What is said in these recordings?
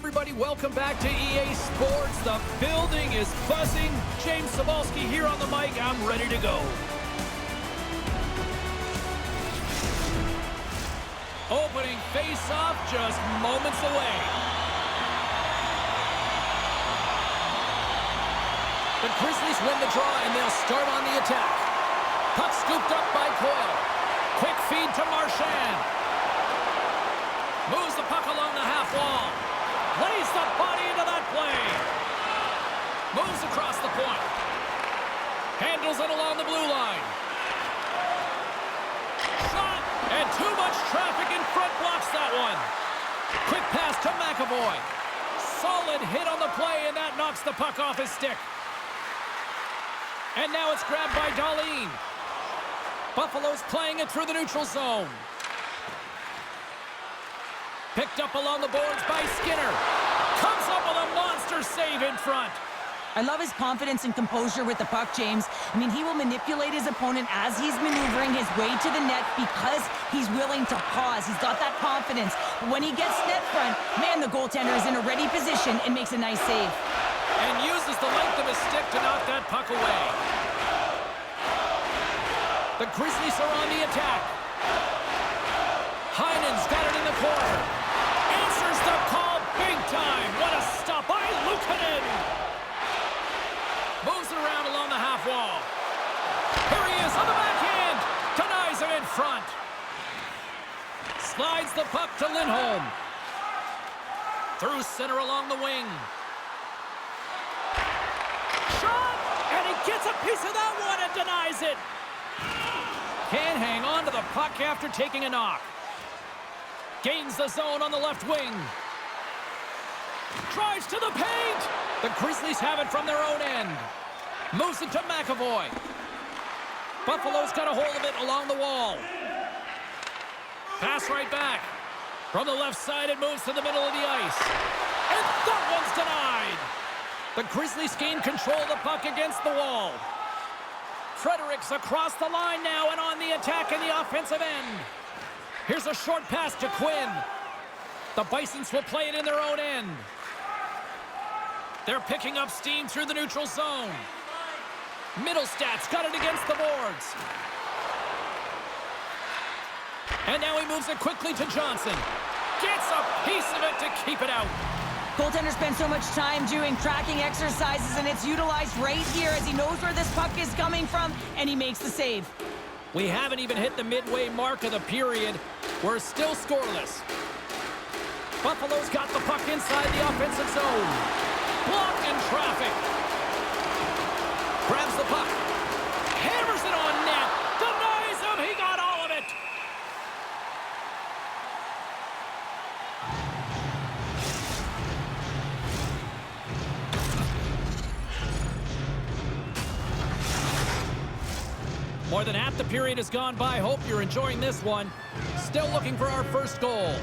everybody, welcome back to EA Sports. The building is buzzing. James Cebulski here on the mic. I'm ready to go. Opening face-off just moments away. The Grizzlies win the draw and they'll start on the attack. Puck scooped up by Coyle. Quick feed to Marchand. Moves the puck along the half wall. Lays the body into that play. Moves across the point. Handles it along the blue line. Shot! And too much traffic in front blocks that one. Quick pass to McAvoy. Solid hit on the play, and that knocks the puck off his stick. And now it's grabbed by Dahlin. Buffalo's playing it through the neutral zone. Picked up along the boards by Skinner. Comes up with a monster save in front. I love his confidence and composure with the puck, James. I mean, he will manipulate his opponent as he's maneuvering his way to the net because he's willing to pause. He's got that confidence. But when he gets net front, man, the goaltender is in a ready position and makes a nice save. And uses the length of his stick to knock that puck away. The Grizzlies are on the attack. Heinen's got it in the corner. Answers the call big time. What a stop by Luukkonen. Moves it around along the half wall. Here he is on the backhand. Denies him in front. Slides the puck to Lindholm. Through center along the wing. Shot! And he gets a piece of that one and denies it. Can't hang on to the puck after taking a knock. Gains the zone on the left wing. Drives to the paint. The Grizzlies have it from their own end. Moves it to McAvoy. Buffalo's got a hold of it along the wall. Pass right back. From the left side, it moves to the middle of the ice. And that one's denied. The Grizzlies gain control of the puck against the wall. Fredericks across the line now and on the attack in the offensive end. Here's a short pass to Quinn. The Bisons will play it in their own end. They're picking up steam through the neutral zone. Middlestad's got it against the boards. And now he moves it quickly to Johnson. Gets a piece of it to keep it out. Goaltender spends so much time doing tracking exercises, and it's utilized right here as he knows where this puck is coming from, and he makes the save. We haven't even hit the midway mark of the period. We're still scoreless. Buffalo's got the puck inside the offensive zone. Blocked in traffic. Grabs the puck. Hammers it on net. Denies him. He got all of it. More than half the period has gone by. Hope you're enjoying this one. Still looking for our first goal.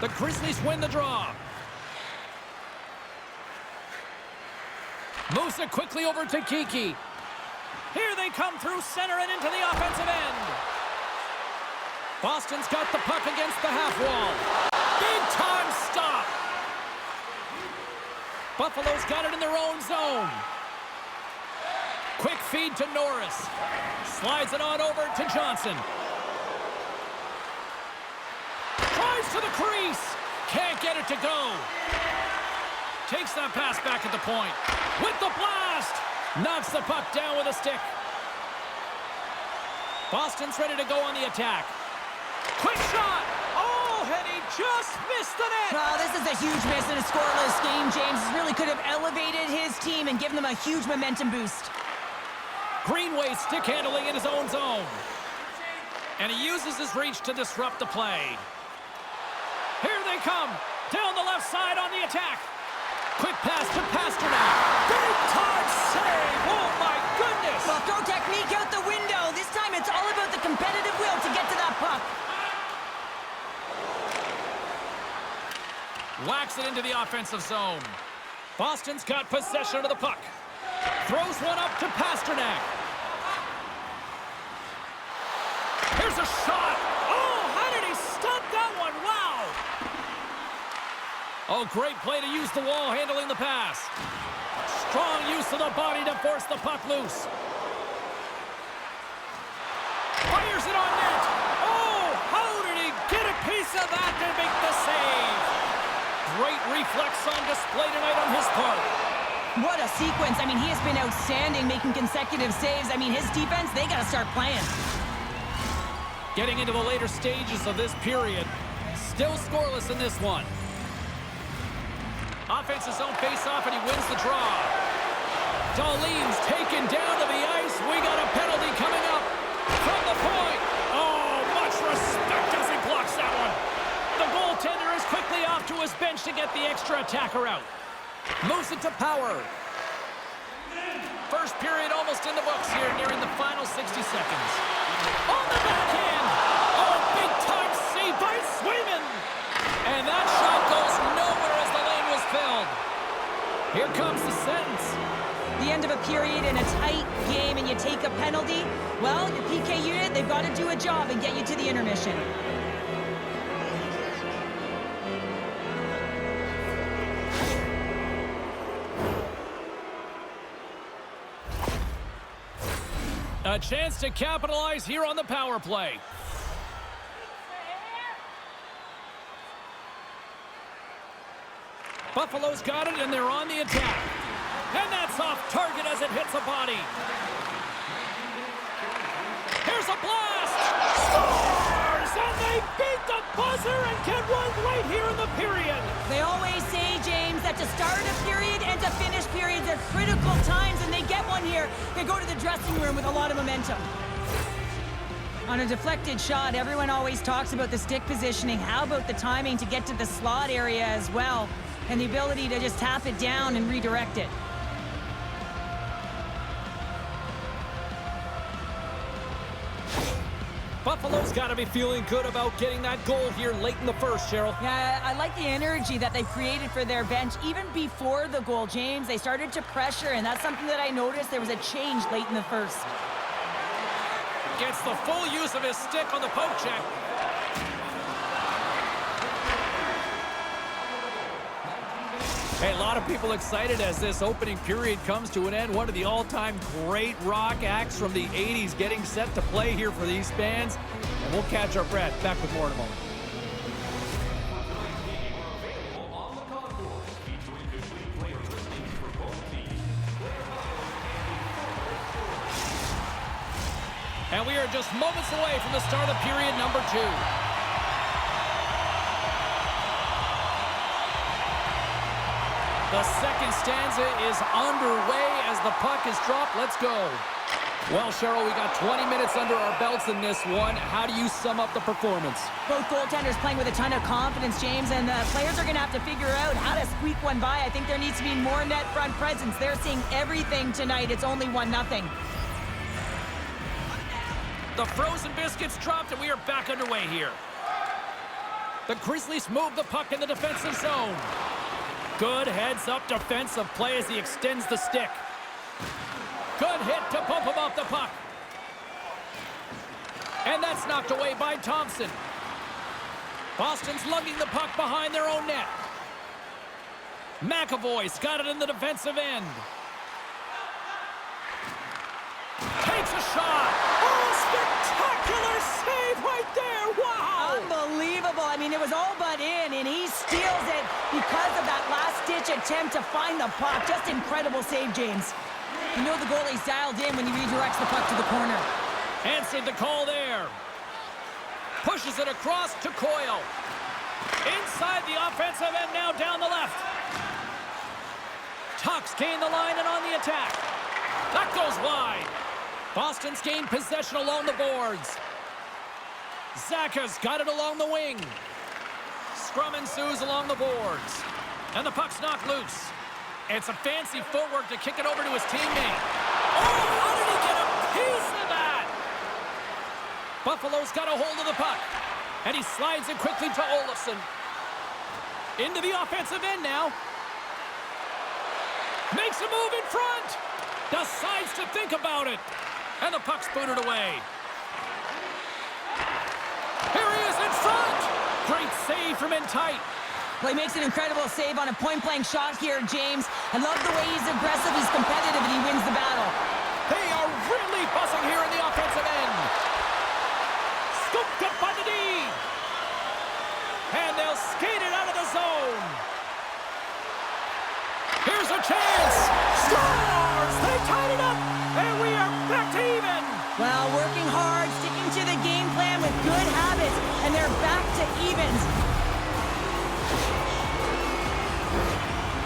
The Grizzlies win the draw. Moves it quickly over to Kiki. Here they come through center and into the offensive end. Boston's got the puck against the half wall. Big time stop. Buffalo's got it in their own zone. Quick feed to Norris. Slides it on over to Johnson. Tries to the crease. Can't get it to go. Takes that pass back at the point. With the blast. Knocks the puck down with a stick. Boston's ready to go on the attack. Quick shot. Oh, and he just missed the net. Oh, this is a huge miss in a scoreless game, James. This really could have elevated his team and given them a huge momentum boost. Greenway stick handling in his own zone. And he uses his reach to disrupt the play. Here they come. Down the left side on the attack. Quick pass to Pasternak. Big time save. Oh my goodness. Well, throw technique out the window. This time it's all about the competitive will to get to that puck. Whacks it into the offensive zone. Boston's got possession of the puck. Throws one up to Pasternak. Here's a shot. Oh, how did he stop that one? Wow. Oh, great play to use the wall handling the pass. Strong use of the body to force the puck loose. Fires it on net. Oh, how did he get a piece of that to make the save? Great reflex on display tonight on his part. What a sequence. I mean, he has been outstanding making consecutive saves. I mean, his defense, they got to start playing. Getting into the later stages of this period. Still scoreless in this one. Offense's own face-off, and he wins the draw. Darlene's taken down to the ice. We got a penalty coming up from the point. Oh, much respect as he blocks that one. The goaltender is quickly off to his bench to get the extra attacker out. Moves it to power. First period almost in the books here, nearing the final 60 seconds. On the backhand. Oh, big-time save by Swayman. And that shot goes nowhere as the lane was filled. Here comes the sentence. The end of a period in a tight game and you take a penalty, well, your PK unit, they've got to do a job and get you to the intermission. A chance to capitalize here on the power play. Buffalo's got it, and they're on the attack. And that's off target as it hits a body. Here's a blast! Scores! And they beat the buzzer and can run right here in the period. They always say, James, that to start a period and to finish periods are critical times, and they get one here. They go to the dressing room with a lot of momentum. On a deflected shot, everyone always talks about the stick positioning. How about the timing to get to the slot area as well? And the ability to just tap it down and redirect it. Buffalo's got to be feeling good about getting that goal here late in the first, Cheryl. Yeah, I like the energy that they've created for their bench. Even before the goal, James, they started to pressure, and that's something that I noticed. There was a change late in the first. Gets the full use of his stick on the poke check. Hey, a lot of people excited as this opening period comes to an end. One of the all-time great rock acts from the 80s getting set to play here for these fans. And we'll catch our breath. Back with more in a moment. And we are just moments away from the start of period number 2. The second stanza is underway as the puck is dropped. Let's go. Well, Cheryl, we got 20 minutes under our belts in this one. How do you sum up the performance? Both goaltenders playing with a ton of confidence, James, and the players are going to have to figure out how to squeak one by. I think there needs to be more net front presence. They're seeing everything tonight. It's only 1-0. The frozen biscuits dropped, and we are back underway here. The Grizzlies move the puck in the defensive zone. Good heads-up defensive play as he extends the stick. Good hit to bump him off the puck. And that's knocked away by Thompson. Boston's lugging the puck behind their own net. McAvoy's got it in the defensive end. Takes a shot. Oh, spectacular save right there. Wow. Unbelievable. I mean, it was all but in, and he steals it because of that last-ditch attempt to find the puck. Just incredible save, James. You know the goalie's dialed in when he redirects the puck to the corner. Answered the call there. Pushes it across to Coyle. Inside the offensive end, now down the left. Tucks gain the line and on the attack. That goes wide. Boston's gained possession along the boards. Zaka's got it along the wing. Scrum ensues along the boards. And the puck's knocked loose. It's a fancy footwork to kick it over to his teammate. Oh, how did he get a piece of that? Buffalo's got a hold of the puck. And he slides it quickly to Olofsson. Into the offensive end now. Makes a move in front. Decides to think about it. And the puck's booted away. Here he is in front. Great save from in tight. Well, he makes an incredible save on a point-blank shot here, James. I love the way he's aggressive, he's competitive, and he wins the battle. They are really buzzing here in the offensive end. Scooped up by the D. And they'll skate it out of the zone. Here's a chance. Scores! They tied it up, and we are back to even. Well, working hard, sticking to the game plan with good habits, and they're back to evens.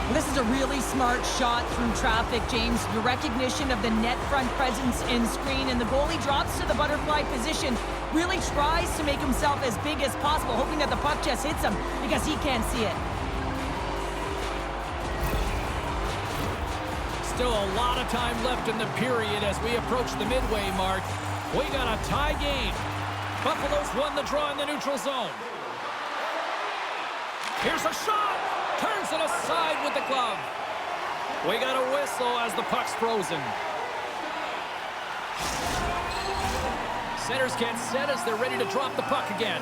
Well, this is a really smart shot through traffic, James. The recognition of the net front presence in screen, and the goalie drops to the butterfly position, really tries to make himself as big as possible, hoping that the puck just hits him because he can't see it. Still a lot of time left in the period as we approach the midway mark. We got a tie game. Buffalo's won the draw in the neutral zone. Here's a shot. Turns it aside with the glove. We got a whistle as the puck's frozen. Centers get set as they're ready to drop the puck again.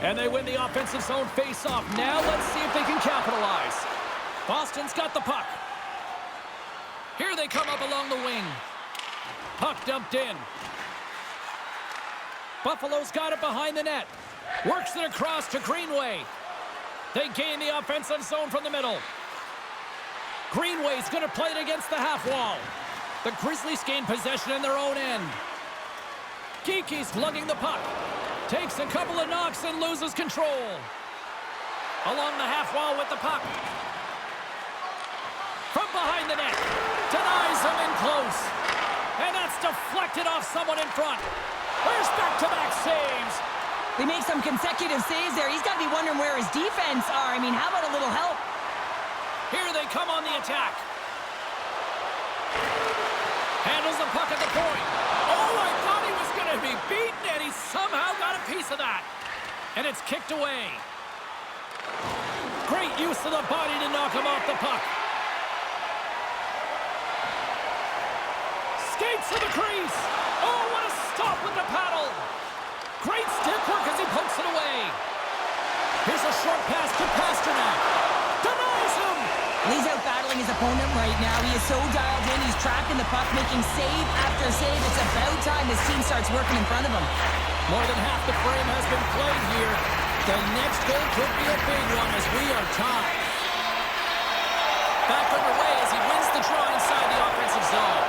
And they win the offensive zone face-off. Now let's see if they can capitalize. Boston's got the puck. Here they come up along the wing. Puck dumped in. Buffalo's got it behind the net. Works it across to Greenway. They gain the offensive zone from the middle. Greenway's going to play it against the half wall. The Grizzlies gain possession in their own end. Geeky's lugging the puck. Takes a couple of knocks and loses control. Along the half wall with the puck. From behind the net. Denies him in close. And that's deflected off someone in front. There's back-to-back saves. They make some consecutive saves there. He's got to be wondering where his defense are. I mean, how about a little help? Here they come on the attack. Handles the puck at the point. Oh, I thought he was going to be beaten, and he somehow got a piece of that. And it's kicked away. Great use of the body to knock him off the puck. Skates to the crease. Oh, what a stop with the paddle. Great stick work as he pokes it away. Here's a short pass to Pasternak. Denies him. He's out battling his opponent right now. He is so dialed in. He's tracking the puck, making save after save. It's about time his team starts working in front of him. More than half the frame has been played here. The next goal could be a big one as we are tied. Back underway as he wins the draw inside the offensive zone.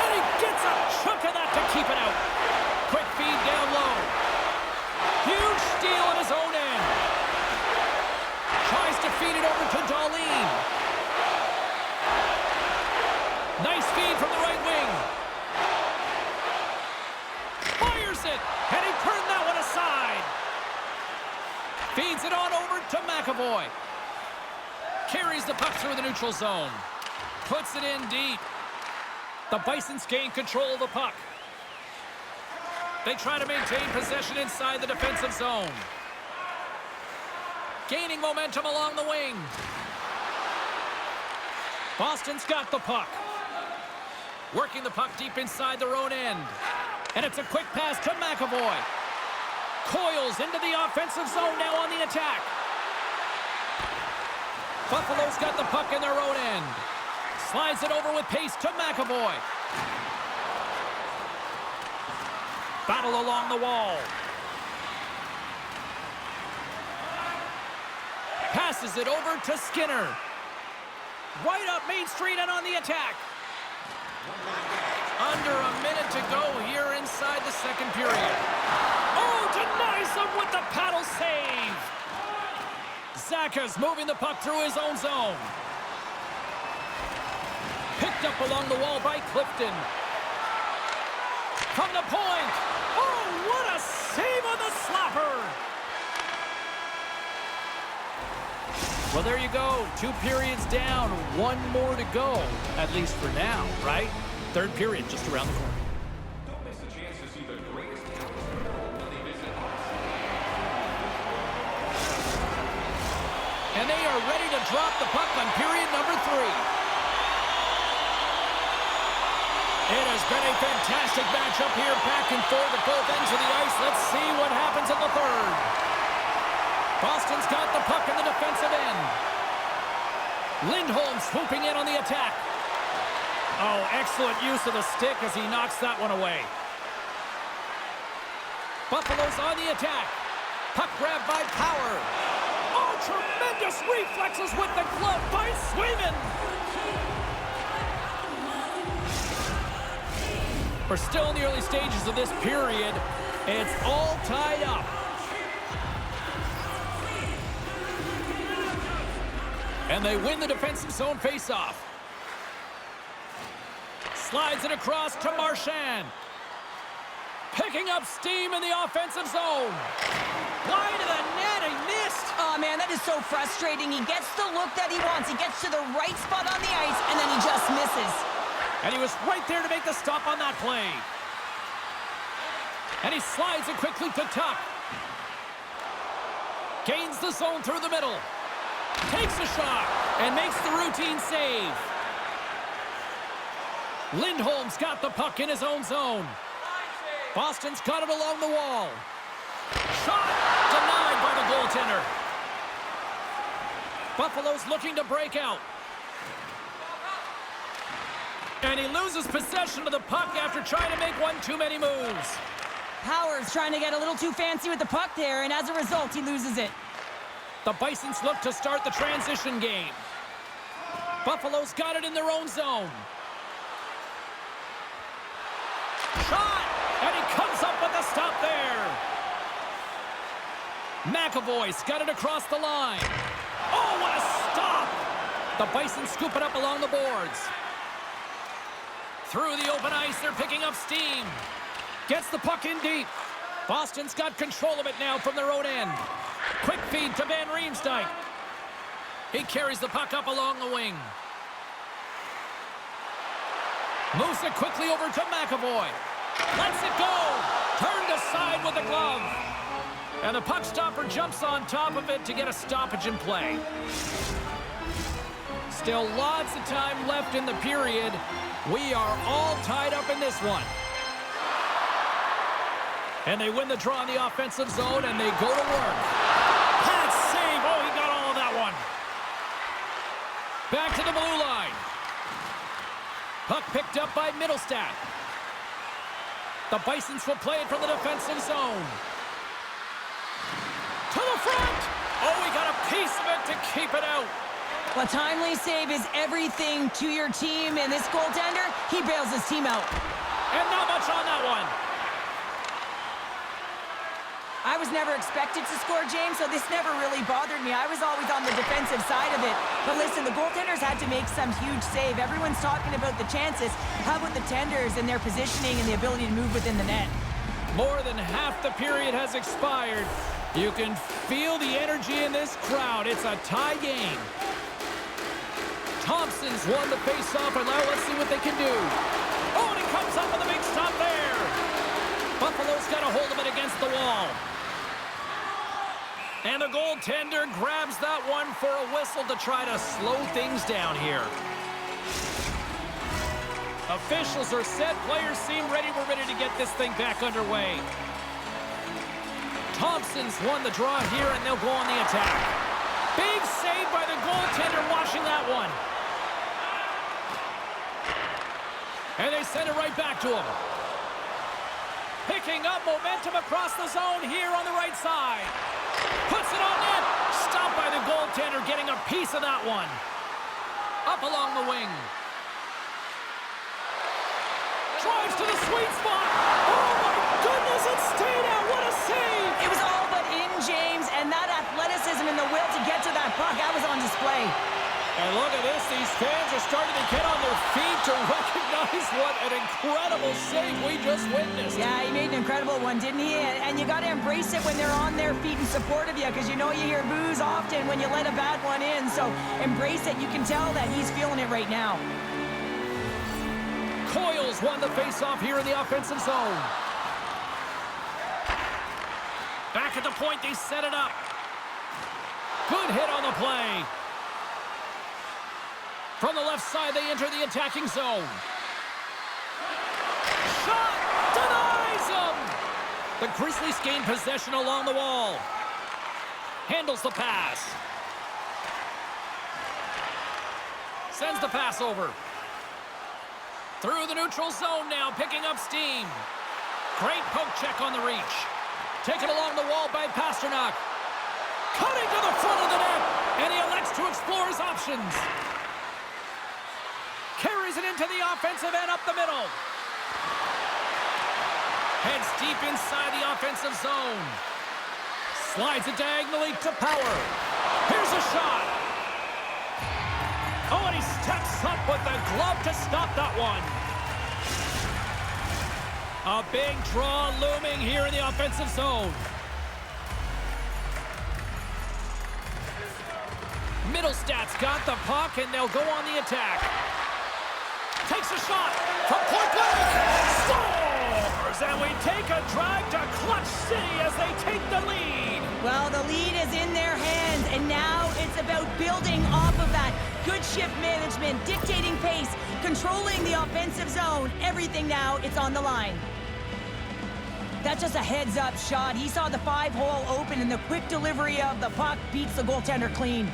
And he gets a chunk of that to keep it out. Quick feed down low. Huge steal at his own end. Tries to feed it over to Darlene. Nice feed from the right wing. Fires it, and he turned that one aside. Feeds it on over to McAvoy. Carries the puck through the neutral zone. Puts it in deep. The Bisons gain control of the puck. They try to maintain possession inside the defensive zone. Gaining momentum along the wing. Boston's got the puck. Working the puck deep inside their own end. And it's a quick pass to McAvoy. Coils into the offensive zone now on the attack. Buffalo's got the puck in their own end. Slides it over with pace to McAvoy. Battle along the wall. Passes it over to Skinner. Right up Main Street and on the attack. Under a minute to go here inside the second period. Oh, denies him with the paddle save. Zaka's moving the puck through his own zone. Picked up along the wall by Clifton. From the point. Oh, what a save on the slapper. Well, there you go. 2 periods down, 1 more to go, at least for now, right? Third period just around the corner. Don't miss a chance to see the greatest talent when they visit us. And they are ready to drop the puck on period number 3. It has been a fantastic matchup here, back and forth at both ends of the ice. Let's see what happens in the third. Boston's got the puck in the defensive end. Lindholm swooping in on the attack. Oh, excellent use of the stick as he knocks that one away. Buffalo's on the attack. Puck grab by Power. Oh, tremendous reflexes with the glove by Swayman. We're still in the early stages of this period. It's all tied up. And they win the defensive zone faceoff. Slides it across to Marchand. Picking up steam in the offensive zone. Wide of the net, he missed. Oh, man, that is so frustrating. He gets the look that he wants. He gets to the right spot on the ice, and then he just misses. And he was right there to make the stop on that play. And he slides it quickly to Tuck. Gains the zone through the middle. Takes a shot and makes the routine save. Lindholm's got the puck in his own zone. Boston's got it along the wall. Shot denied by the goaltender. Buffalo's looking to break out. And he loses possession of the puck after trying to make one too many moves. Power's trying to get a little too fancy with the puck there, and as a result, he loses it. The Bisons look to start the transition game. Buffalo's got it in their own zone. Shot! And he comes up with a stop there. McAvoy's got it across the line. Oh, what a stop! The Bisons scoop it up along the boards. Through the open ice, they're picking up steam. Gets the puck in deep. Boston's got control of it now from their own end. Quick feed to Van Riemsdyk. He carries the puck up along the wing. Moves it quickly over to McAvoy. Lets it go. Turned aside with the glove. And the puck stopper jumps on top of it to get a stoppage in play. Still lots of time left in the period. We are all tied up in this one. And they win the draw in the offensive zone, and they go to work. That save. Oh, he got all of that one. Back to the blue line. Puck picked up by Middlestat. The Bisons will play it from the defensive zone. To the front. Oh, he got a piece of it to keep it out. A timely save is everything to your team, and this goaltender, he bails his team out. And not much on that one. I was never expected to score, James, so this never really bothered me. I was always on the defensive side of it. But listen, the goaltenders had to make some huge save. Everyone's talking about the chances. How about the tenders and their positioning and the ability to move within the net? More than half the period has expired. You can feel the energy in this crowd. It's a tie game. Thompson's won the face-off, and now let's see what they can do. Oh, and he comes up with a big stop there. Buffalo's got a hold of it against the wall. And the goaltender grabs that one for a whistle to try to slow things down here. Officials are set. Players seem ready. We're ready to get this thing back underway. Thompson's won the draw here, and they'll go on the attack. Big save by the goaltender watching that one. And they send it right back to him. Picking up momentum across the zone here on the right side. Puts it on net. Stopped by the goaltender, getting a piece of that one. Up along the wing. Drives to the sweet spot. Oh my goodness, it stayed out. What a save. It was all but in, James, and that athleticism and the will to get to that puck, that was on display. And look at this. These fans are starting to get on their feet to recognize what an incredible save we just witnessed. Yeah, he made an incredible one, didn't he? And you got to embrace it when they're on their feet in support of you, because you know you hear boos often when you let a bad one in. So embrace it. You can tell that he's feeling it right now. Coyle's won the faceoff here in the offensive zone. Back at the point, they set it up. Good hit on the play. From the left side, they enter the attacking zone. shot! Denies him! The Grizzlies gain possession along the wall. Handles the pass. Sends the pass over. Through the neutral zone now, picking up steam. Great poke check on the reach. Taken along the wall by Pasternak. Cutting to the front of the net, and he elects to explore his options. Carries it into the offensive end up the middle. Heads deep inside the offensive zone. Slides it diagonally to Power. Here's a shot. Oh, and he steps up with the glove to stop that one. A big draw looming here in the offensive zone. Middlestad's got the puck, and they'll go on the attack. Takes a shot from point blank. Scores! And we take a drive to Clutch City as they take the lead. Well, the lead is in their hands, and now it's about building off of that. Good shift management, dictating pace, controlling the offensive zone. Everything now, it's on the line. That's just a heads-up shot. He saw the 5-hole open, and the quick delivery of the puck beats the goaltender clean.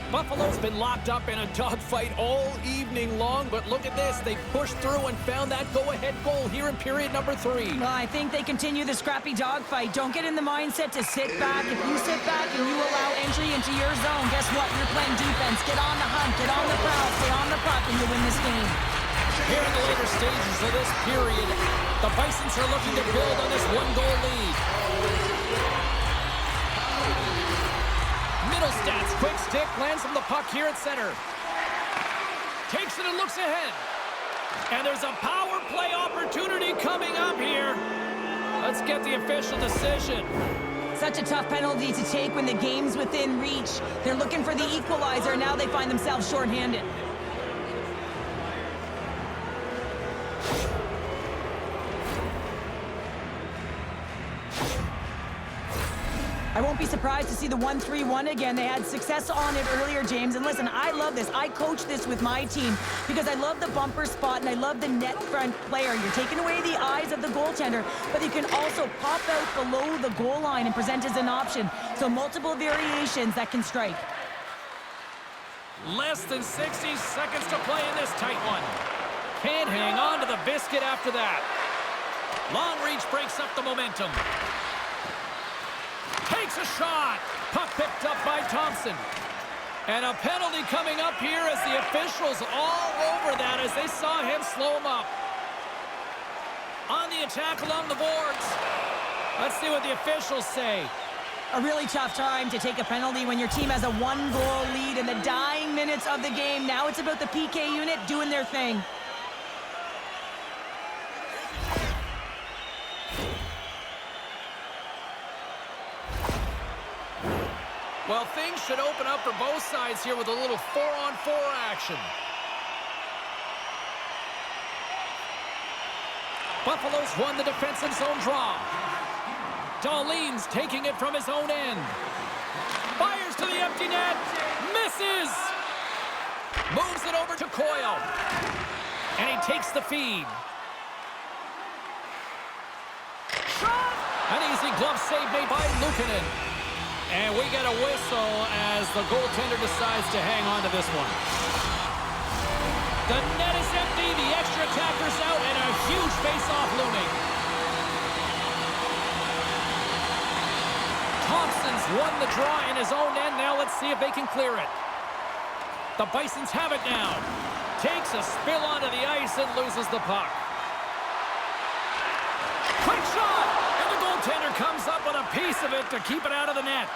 Buffalo's been locked up in a dogfight all evening long, but look at this. They pushed through and found that go-ahead goal here in period number 3. Well, I think they continue the scrappy dogfight. Don't get in the mindset to sit back. If you sit back and you allow entry into your zone, guess what? You're playing defense. Get on the hunt, get on the prowl, stay on the puck, and you win this game. Here in the later stages of this period, the Bisons are looking to build on this one-goal lead. Middlestad's quick stick lands from the puck here at center. Takes it and looks ahead. And there's a power play opportunity coming up here. Let's get the official decision. Such a tough penalty to take when the game's within reach. They're looking for the equalizer, and now they find themselves shorthanded. I won't be surprised to see the 1-3-1 again. They had success on it earlier, James. And listen, I love this. I coach this with my team because I love the bumper spot and I love the net front player. You're taking away the eyes of the goaltender, but you can also pop out below the goal line and present as an option. So multiple variations that can strike. Less than 60 seconds to play in this tight one. Can't hang on to the biscuit after that. Long reach breaks up the momentum. Takes a shot. Puck picked up by Thompson. And a penalty coming up here as the officials all over that as they saw him slow him up. On the attack along the boards. Let's see what the officials say. A really tough time to take a penalty when your team has a 1-goal lead in the dying minutes of the game. Now it's about the PK unit doing their thing. Well, things should open up for both sides here with a little 4-on-4 action. Buffalo's won the defensive zone draw. Dahlin's taking it from his own end. Fires to the empty net. Misses. Moves it over to Coyle. And he takes the feed. Shot! An easy glove save made by Luukkonen. And we get a whistle as the goaltender decides to hang on to this one. The net is empty, the extra attacker's out, and a huge face-off looming. Thompson's won the draw in his own end. Now let's see if they can clear it. The Bisons have it now. Takes a spill onto the ice and loses the puck. Quick shot! And the goaltender comes up with a piece of it to keep it out of the net.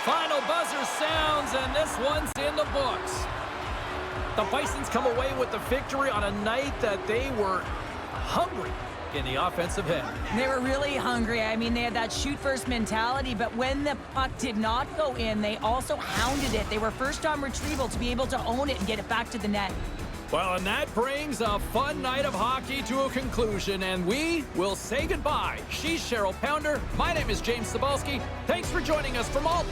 Final buzzer sounds, and this one's in the books. The Bisons come away with the victory on a night that they were hungry in the offensive end. They were really hungry. I mean, they had that shoot-first mentality, but when the puck did not go in, they also hounded it. They were first on retrieval to be able to own it and get it back to the net. Well, and that brings a fun night of hockey to a conclusion, and we will say goodbye. She's Cheryl Pounder. My name is James Cybulski. Thanks for joining us from all